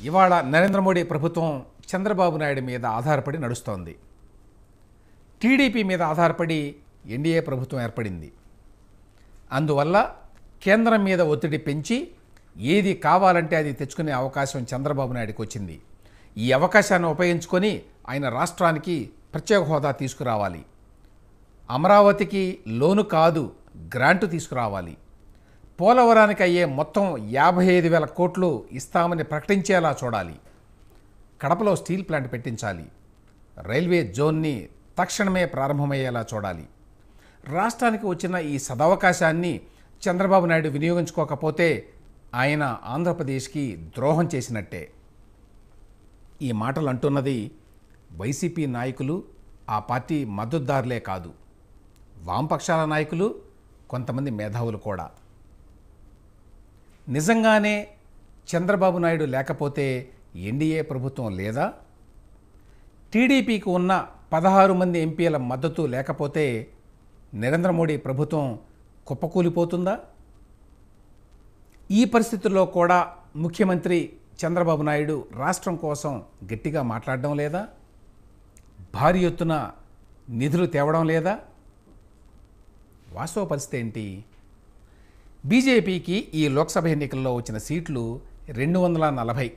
ఇవాళ నరేంద్ర మోడీ ప్రభుత్వం చంద్రబాబు నాయుడు మీద ఆధారపడి నడుస్తోంది. టీడీపీ మీద ఆధారపడి ఎన్డీఏ ప్రభుత్వం ఏర్పడింది. అందువల్ల కేంద్రం మీద ఒత్తిడి పెంచి ఏది కావాలంటే అది తెచ్చుకునే అవకాశం చంద్రబాబు నాయుడుకి వచ్చింది. ఈ అవకాశాన్ని ఉపయోగించుకొని ఆయన రాష్ట్రానికి ప్రత్యేక హోదా తీసుకురావాలి, అమరావతికి లోను కాదు గ్రాంటు తీసుకురావాలి, పోలవరానికి అయ్యే మొత్తం 55,000 కోట్లు ఇస్తామని ప్రకటించేలా చూడాలి, కడపలో స్టీల్ ప్లాంట్ పెట్టించాలి, రైల్వే జోన్ని తక్షణమే ప్రారంభమయ్యేలా చూడాలి. రాష్ట్రానికి వచ్చిన ఈ సదవకాశాన్ని చంద్రబాబు నాయుడు వినియోగించుకోకపోతే ఆయన ఆంధ్రప్రదేశ్కి ద్రోహం చేసినట్టే. ఈ మాటలు అంటున్నది వైసీపీ నాయకులు, ఆ పార్టీ మద్దతుదారులే కాదు, వామపక్షాల నాయకులు, కొంతమంది మేధావులు కూడా. నిజంగానే చంద్రబాబు నాయుడు లేకపోతే ఎన్డీఏ ప్రభుత్వం లేదా? టీడీపీకి ఉన్న 16 మంది ఎంపీల మద్దతు లేకపోతే నరేంద్ర మోడీ ప్రభుత్వం కుప్పకూలిపోతుందా? ఈ పరిస్థితుల్లో కూడా ముఖ్యమంత్రి చంద్రబాబు నాయుడు రాష్ట్రం కోసం గట్టిగా మాట్లాడడం లేదా? భారీ ఎత్తున నిధులు తేవడం లేదా? వాస్తవ పరిస్థితి ఏంటి? బీజేపీకి ఈ లోక్సభ ఎన్నికల్లో వచ్చిన సీట్లు 240.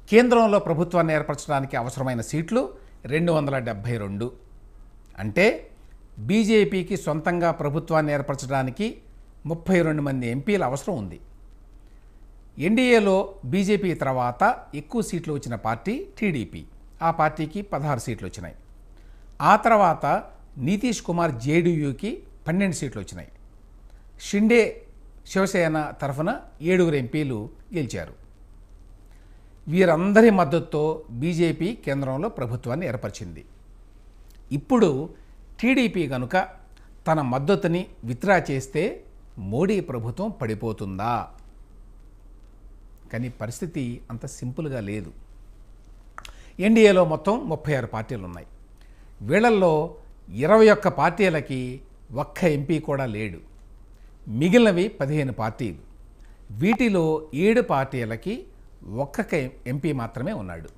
కేంద్రంలో ప్రభుత్వాన్ని ఏర్పరచడానికి అవసరమైన సీట్లు 272. అంటే బీజేపీకి సొంతంగా ప్రభుత్వాన్ని ఏర్పరచడానికి 32 మంది ఎంపీల అవసరం ఉంది. ఎన్డీఏలో బీజేపీ తర్వాత ఎక్కువ సీట్లు వచ్చిన పార్టీ టీడీపీ. ఆ పార్టీకి 16 సీట్లు వచ్చినాయి. ఆ తర్వాత నితీష్ కుమార్ జేడీయూకి 12 సీట్లు వచ్చినాయి. షిండే శివసేన తరఫున 7 ఎంపీలు గెలిచారు. వీరందరి మద్దతుతో బీజేపీ కేంద్రంలో ప్రభుత్వాన్ని ఏర్పరిచింది. ఇప్పుడు టీడీపీ కనుక తన మద్దతుని విత్డ్రా చేస్తే మోడీ ప్రభుత్వం పడిపోతుందా? కానీ పరిస్థితి అంత సింపుల్గా లేదు. ఎన్డీఏలో మొత్తం 36 పార్టీలు ఉన్నాయి. వీళ్ళల్లో 21 పార్టీలకి ఒక్క ఎంపీ కూడా లేడు. మిగిలినవి 15 పార్టీలు. వీటిలో 7 పార్టీలకి ఒక్క ఎంపీ మాత్రమే ఉన్నాడు.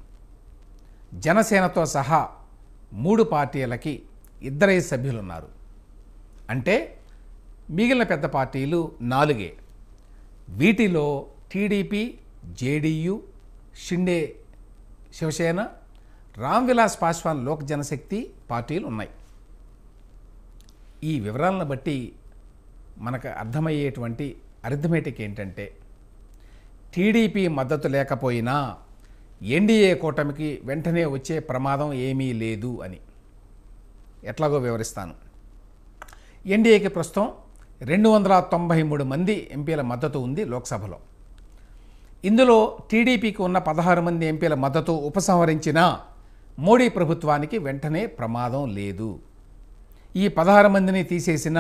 జనసేనతో సహా 3 పార్టీలకి 2 సభ్యులు ఉన్నారు. అంటే మిగిలిన పెద్ద పార్టీలు 4. వీటిలో టీడీపీ, జేడీయూ, షిండే శివసేన, రామ్ విలాస్ పాస్వాన్ లోక్ జనశక్తి పార్టీలు ఉన్నాయి. ఈ వివరాలను బట్టి మనకు అర్థమయ్యేటువంటి అరిథమెటిక్ ఏంటంటే టీడీపీ మద్దతు లేకపోయినా ఎన్డీఏ కూటమికి వెంటనే వచ్చే ప్రమాదం ఏమీ లేదు అని. ఎట్లాగో వివరిస్తాను. ఎన్డీఏకి ప్రస్తుతం 293 మంది ఎంపీల మద్దతు ఉంది లోక్సభలో. ఇందులో టీడీపీకి ఉన్న 16 మంది ఎంపీల మద్దతు ఉపసంహరించినా మోడీ ప్రభుత్వానికి వెంటనే ప్రమాదం లేదు. ఈ 16 మందిని తీసేసిన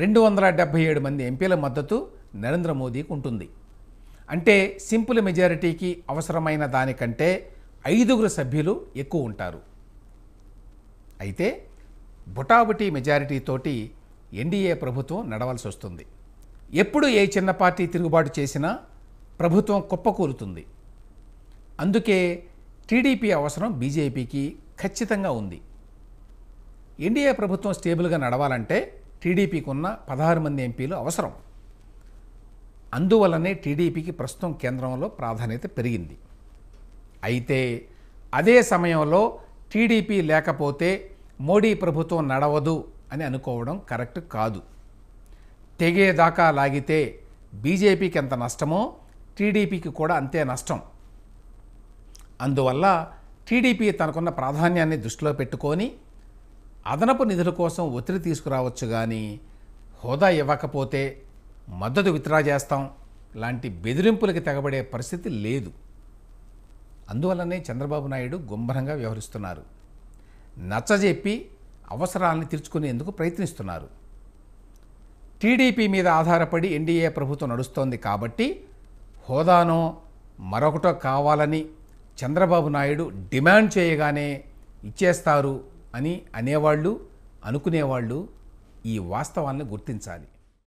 277 మంది ఎంపీల మద్దతు నరేంద్ర మోదీకి ఉంటుంది. అంటే సింపుల్ మెజారిటీకి అవసరమైన దానికంటే 5 సభ్యులు ఎక్కువ ఉంటారు. అయితే బుటాబుటీ మెజారిటీతోటి ఎన్డీఏ ప్రభుత్వం నడవాల్సి వస్తుంది. ఎప్పుడు ఏ చిన్న పార్టీ తిరుగుబాటు చేసినా ప్రభుత్వం కుప్పకూలుతుంది. అందుకే టీడీపీ అవసరం బీజేపీకి ఖచ్చితంగా ఉంది. ఎన్డీఏ ప్రభుత్వం స్టేబుల్గా నడవాలంటే టీడీపీకి ఉన్న 16 మంది ఎంపీలు అవసరం. అందువల్లనే టీడీపీకి ప్రస్తుతం కేంద్రంలో ప్రాధాన్యత పెరిగింది. అయితే అదే సమయంలో టీడీపీ లేకపోతే మోడీ ప్రభుత్వం నడవదు అని అనుకోవడం కరెక్ట్ కాదు. తెగేదాకా లాగితే బీజేపీకి ఎంత నష్టమో టీడీపీకి కూడా అంతే నష్టం. అందువల్ల టీడీపీ తనకున్న ప్రాధాన్యాన్ని దృష్టిలో పెట్టుకొని అదనపు నిధుల కోసం ఒత్తిడి తీసుకురావచ్చు, కానీ హోదా ఇవ్వకపోతే మద్దతు విత్డ్రా చేస్తాం లాంటి బెదిరింపులకి తెగబడే పరిస్థితి లేదు. అందువల్లనే చంద్రబాబు నాయుడు గుంభరంగా వ్యవహరిస్తున్నారు. నచ్చజెప్పి అవసరాలను తీర్చుకునేందుకు ప్రయత్నిస్తున్నారు. టీడీపీ మీద ఆధారపడి ఎన్డీఏ ప్రభుత్వం నడుస్తోంది కాబట్టి హోదానో మరొకటో కావాలని చంద్రబాబు నాయుడు డిమాండ్ చేయగానే ఇచ్చేస్తారు అని అనేవాళ్ళు, అనుకునేవాళ్ళు ఈ వాస్తవాన్ని గుర్తించాలి.